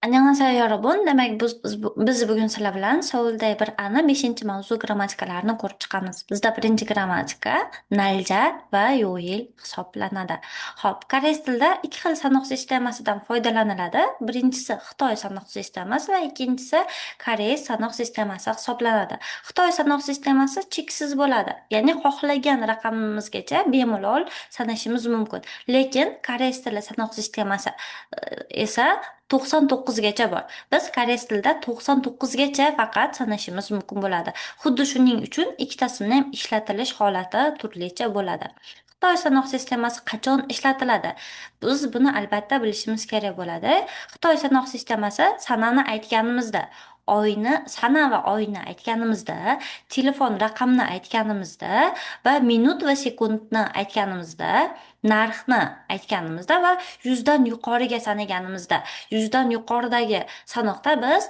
Annyeonghaseyo 여러분. Demak, biz bugun sizlar bilan Seulda bir ani 5 mavzu grammatikalarni ko'rib chiqamiz. Bizda birinchi grammatika nalja va yo'yil hisoblanadi. Xo'p, koreys tilida ikki xil sanoq sistemasidan foydalaniladi. Birinchisi Xitoy sanoq sistemasi va ikkinchisi Koreys sanoq sistemasi hisoblanadi. Xitoy sanoq sistemasi cheksiz bo'ladi. Ya'ni xohlagan raqamimizgacha bemalol sanashimiz mumkin. Lekin koreys tili sanoq sistemasi esa 99gacha bor. Biz koreys tilida 99gacha faqat sanashimiz mumkin bo'ladi. Xuddi shuning uchun ikkitasini ham ishlatilish holati turlicha bo'ladi. Xitoy sanoq sistemasi qachon ishlatiladi? Biz buni albatta bilishimiz kerak bo'ladi. Xitoy sanoq sistemasi sanani aytganimizda, sana va oyni aytganimizda, telefon raqamni aytganimizda va minut va sekundni aytganimizda, narxni aytganimizda va 100dan yuqoriga sanaganimizda, 100dan yuqoridagi sanoqda biz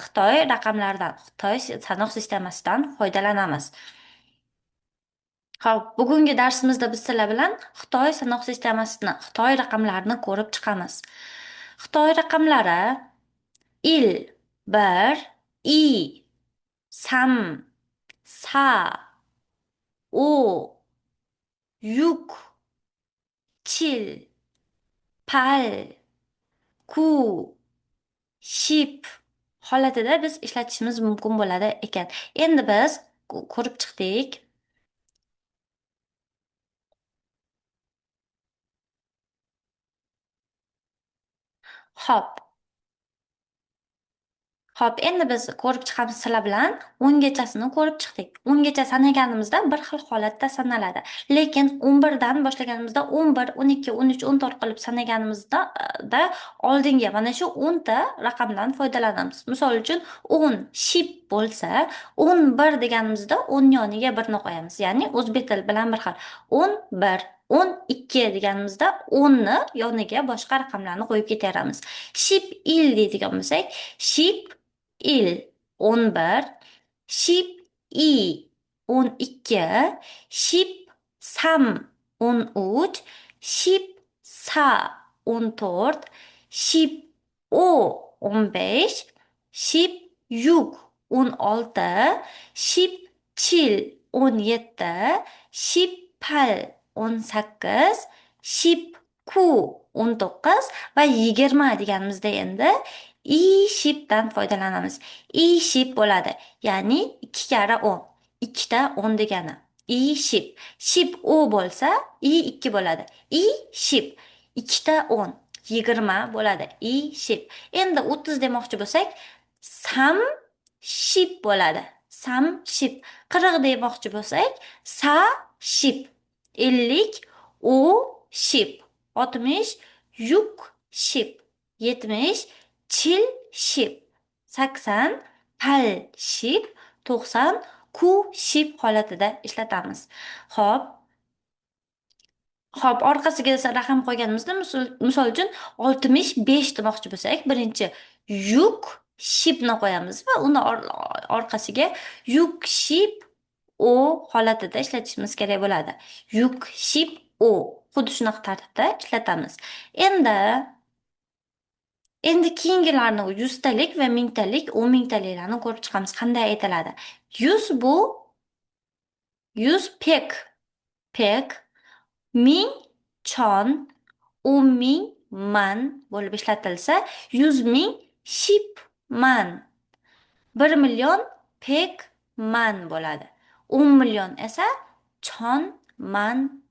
Xitoy raqamlaridan, Xitoy sanoq sistemasidan foydalanamiz. Xo'p, bugungi darsimizda biz sizlar bilan Xitoy sanoq sistemasini, Xitoy raqamlarini ko'rib chiqamiz. Xitoy raqamlari il, bir, i, sam, sa, o, yuk, chil, pal, ku, ship holatida biz ishlatishimiz mumkin bo'ladi ekan. Endi biz ko'rib chiqdik. Hop. Hop, endi biz ko'rib chiqamiz sizlar bilan 10gachasini ko'rib chiqdik. 10gacha sanaganimizda bir xil holatda sanaladi. Lekin 11dan boshlaganimizda 11, 12, 13, 14 qilib sanaganimizda oldinga mana shu 10 ta raqamdan foydalanamiz. Misol uchun 10 ship bo'lsa, 11 deganimizda 10 yoniga 1 ni qo'yamiz. Ya'ni o'zbek tili bilan bir xil. 11, 12 deganimizda 10 ni yoniga boshqa raqamlarni qo'yib ketaveramiz. Ship il deydigan bo'lsak, ship il 11, ship i 12, ship sam 13, ship sa 14, ship o 15, ship yuk 16, ship chil 17, ship pal 18, ship ku 19 va 20 deganimizda endi i shipdan foydalanamiz. I ship bo'ladi. Ya'ni 2 karra 10. 2 ta 10 degani. I ship. Ship o bo'lsa, i 2 bo'ladi. I ship. 2 ta 10. 20 bo'ladi. I ship. Endi 30 demoqchi bo'lsak, sam ship bo'ladi. Sam ship. 40 demoqchi bo'lsak, sa ship. 50 o ship. 60 yuk ship. 70 chil ship, 80 pal ship, 90 ku ship holatida ishlatamiz. Xo'p, orqasiga esa raqam qo'yganimizda misol uchun 65 demoqchi bo'lsak, birinchi yuk shipni qo'yamiz va uni orqasiga yuk ship o holatida ishlatishimiz kerak bo'ladi. Yuk ship o xuddi shunaqa tartibda ishlatamiz. Endi keyingilarni 100talik va 1000talik, 10 mingtaliklarni ko'rib chiqamiz. Qanday aytiladi? 100 bu 100 pek, 1000 chon, 10 ming man bo'lib ishlatilsa, 100 ming shipman, 1 million pekman bo'ladi. 10 million esa chonman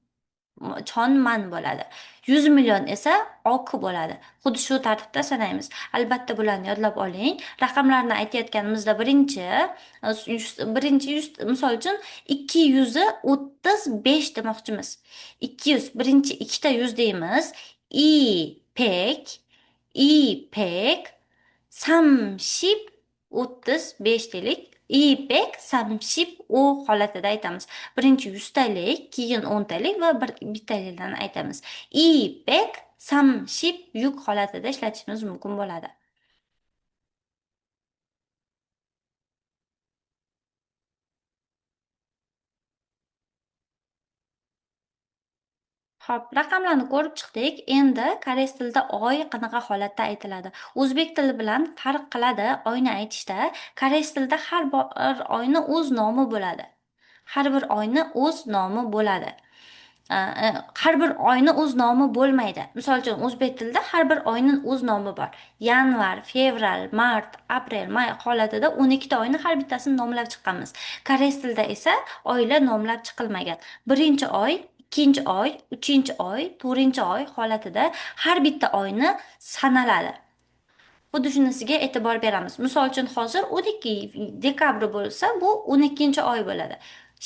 bo'ladi. 100 million esa ok bo'ladi. Xuddi shu tartibda sanaymiz. Albatta bularni yodlab oling. Raqamlarni aytayotganimizda birinchi 100 misol uchun 235 demoqchimiz. 200 birinchi ikkita 100 deymiz. I pek samship 35 deylik. Ipek samship u holatida aytamiz. Birinchi 100talik, keyin 10talik va bittaliklarni aytamiz. Ipek samship yuk holatida ishlatishimiz mumkin bo'ladi. Xo'p, raqamlarni ko'rib chiqdik. Endi koreys tilida oy qanaqa holatda aytiladi? O'zbek tili bilan farq qiladi oyni aytishda. Koreys tilida har bir oyni o'z nomi bo'ladi. Har bir oyni o'z nomi bo'ladi. Har bir oyni o'z nomi bo'lmaydi. Misol uchun o'zbek tilida har bir oyning o'z nomi bor. Yanvar, fevral, mart, aprel, may holatida 12 ta oyni har bittasini nomlab chiqqanmiz. Koreys tilida esa oylar nomlab chiqilmagan. Birinchi oy, ikkinchi oy, uchinchi oy, to'rtinchi oy holatida har bitta oyni sanaladi. Xuddi shunisiga e'tibor beramiz. Misol uchun hozir 12 dekabr bo'lsa, bu 12-chi oy bo'ladi.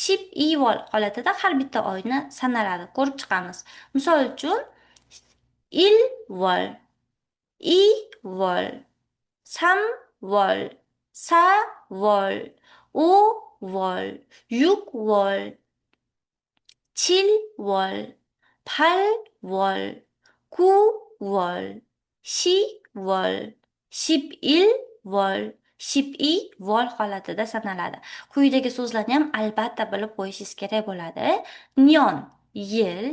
Ship iyul holatida har bitta oyni sanaladi, ko'rib chiqamiz. Misol uchun ilvol, iyul, samvol, savol, o'vol, yukvol, chilvol, palvol, kuvol, shivol, shipilvol, shipivol holatida sanaladi. Quyidagi so'zlarni ham albatta bilib qo'yishingiz kerak bo'ladi. Nyon, yil,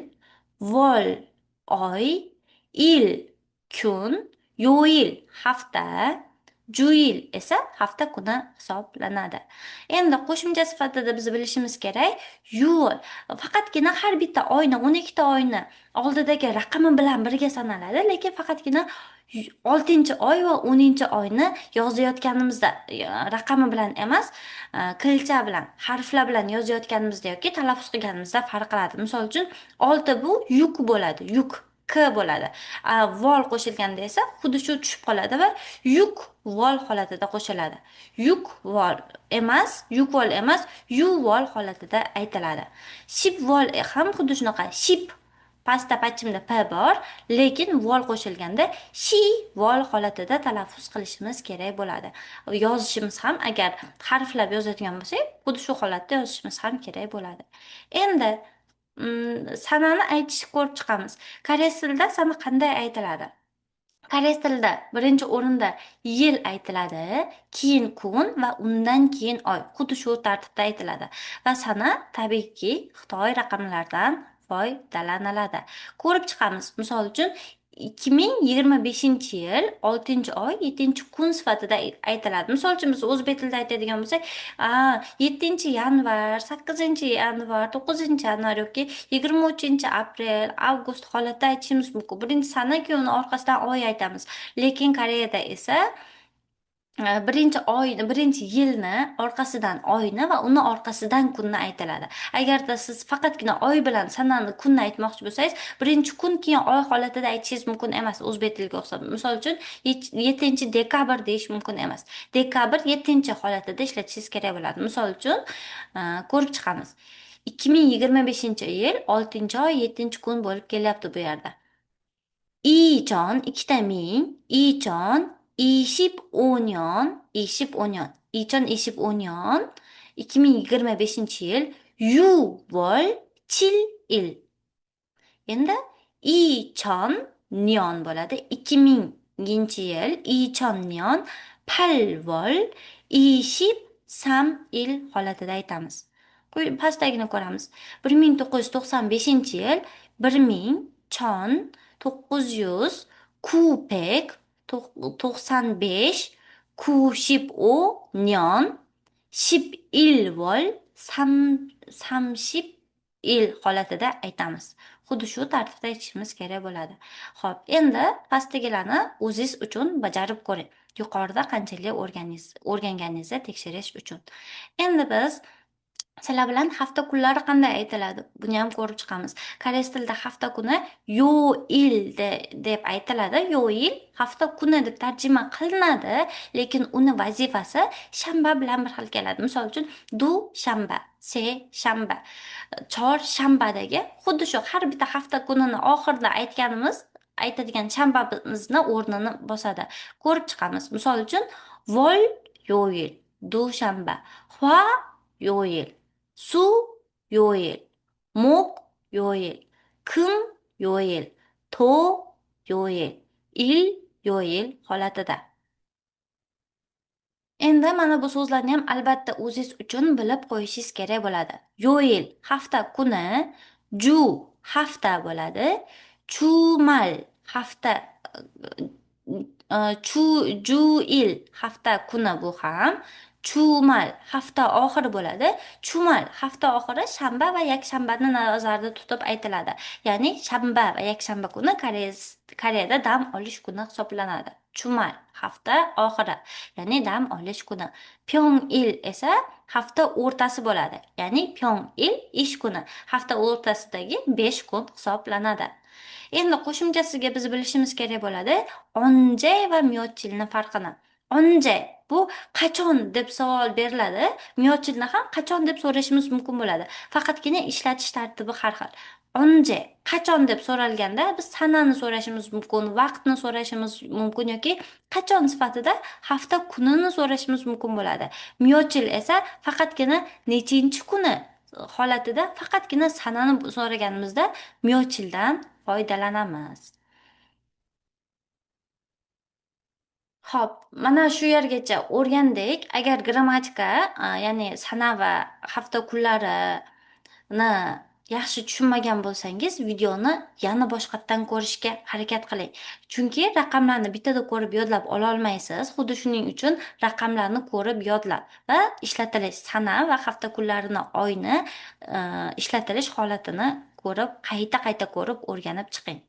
vol, oy, il, kun, yo'il, hafta, Juyil esa hafta kuni hisoblanadi. Endi qo'shimcha sifatida biz bilishimiz kerak, yul faqatgina har bitta oyni, 12 ta oyni oldidagi raqami bilan birga sanaladi, lekin faqatgina 6-oy va 10-oyni yozayotganimizda raqami bilan emas, qilcha bilan, harflar bilan yozayotganimizda yoki talaffuz qilganimizda farq qiladi. Misol uchun 6 bu yuk bo'ladi, yuk K bo'ladi. Vol qo'shilganda esa xuddi shu tushib qoladi va yuk vol holatida qo'shiladi. Yuk vol emas, yuk vol emas, yu vol holatida aytiladi. Ship vol ham xuddi shunaqa. Ship pastda pachimda p bor, lekin vol qo'shilganda shi vol holatida talaffuz qilishimiz kerak bo'ladi. Yozishimiz ham agar harflab yozadigan bo'lsak, xuddi shu holatda yozishimiz ham kerak bo'ladi. Endi sanani aytishni ko'rib chiqamiz. Koreys tilida sana qanday aytiladi? Koreys tilida birinchi o'rinda yil aytiladi, keyin kun va undan keyin oy. Xuddi shu tartibda aytiladi. Va sana tabiiyki Xitoy raqamlaridan foydalaniladi. Ko'rib chiqamiz. Misol uchun 2025-yil 6-oy 7-kun sifatida aytiladi. Misol uchun biz o'zbek tilida aytadigan bo'lsak, 7-yanvar, 8-yanvar, 9-yanvar yoki 23-aprel, avgust holatda aytishimiz mumkin. Birinchi sana, keyin uni orqasidan oy aytamiz. Lekin Koreyada esa birinchi oyni, birinchi yilni orqasidan oyni va uni orqasidan kunni aytiladi. Agarda siz faqatgina oy bilan sanani kunni aytmoqchi bo'lsangiz, birinchi kun keyin oy holatida aytishingiz mumkin emas o'zbek tiliga o'xshab. Misol uchun 7-dekabr deyish mumkin emas. Dekabr 7-holatida ishlatishingiz kerak bo'ladi. Misol uchun ko'rib chiqamiz. 2025-yil 6-oy 7-kun bo'lib kelyapti bu yerda. Ichon ikkita ming, ichon 20-o'n, ichon 20-o'n, 2025-yil yuvol chil-il. Endi ichon nyon bo'ladi. 2000-yil ichon nyon palvol 23 holatida aytamiz. Pastdagini ko'ramiz. 1995-yil 1000 chon 900 kupek 95 kushib o nyon shib ilvol samshib il holatida aytamiz. Xuddi shu tartibda aytishimiz kerak bo'ladi. Xo'p, endi pastdagilarni o'zingiz uchun bajarib ko'ring. Yuqorida qanchalik o'rganganingizni tekshirish uchun. Endi biz sizlar bilan hafta kunlari qanday aytiladi? Buni ham ko'rib chiqamiz. Koreys tilida hafta kuni yo'il deb aytiladi. Yo'il hafta kuni deb tarjima qilinadi, lekin uni vazifasi shanba bilan bir xil keladi. Misol uchun dushanba, seshanba, chorshanbadagi xuddi shu har bitta hafta kunini oxirida aytadigan shanbamizni o'rnini bosadi. Ko'rib chiqamiz. Misol uchun vol yo'il, dushanba, hua yo'il, su yo'il, mok yo'il, kum yo'il, to yo'il, il yo'il holatida. Endi mana bu so'zlarni ham albatta o'zingiz uchun bilib qo'yishingiz kerak bo'ladi. Yo'il hafta kuni, Ju hafta bo'ladi. Chumal hafta, Juil hafta kuni bu ham. Chumal hafta oxiri bo'ladi. Chumal hafta oxiri shanba va yakshanbani nazarda tutib aytiladi. Ya'ni shanba va yakshanba kuni Koreyada dam olish kuni hisoblanadi. Chumal hafta oxiri, ya'ni dam olish kuni. Pyongil esa hafta o'rtasi bo'ladi. Ya'ni Pyongil ish kuni. Hafta o'rtasidagi 5 kun hisoblanadi. Endi qo'shimchasiga biz bilishimiz kerak bo'ladi onje va myochilni farqini. Onje bu qachon deb savol beriladi. Myochilni ham qachon deb so'rashimiz mumkin bo'ladi. Faqatgina ishlatish tartibi har xil. Onje qachon deb so'ralganda biz sanani so'rashimiz mumkin, vaqtni so'rashimiz mumkin yoki qachon sifatida hafta kunini so'rashimiz mumkin bo'ladi. Myochil esa faqatgina nechinchi kuni holatida faqatgina sanani so'raganimizda myochildan foydalanamiz. Xo'p, mana shu yergacha o'rgandik. Agar grammatika, ya'ni sana va hafta kunlarini yaxshi tushunmagan bo'lsangiz, videoni yana boshqatdan ko'rishga harakat qiling. Chunki raqamlarni bittada ko'rib yodlab ola olmaysiz. Xuddi shuning uchun raqamlarni ko'rib yodlab va ishlatilish sana va hafta kunlarini, oyni ishlatilish holatini ko'rib, qayta-qayta ko'rib o'rganib chiqing.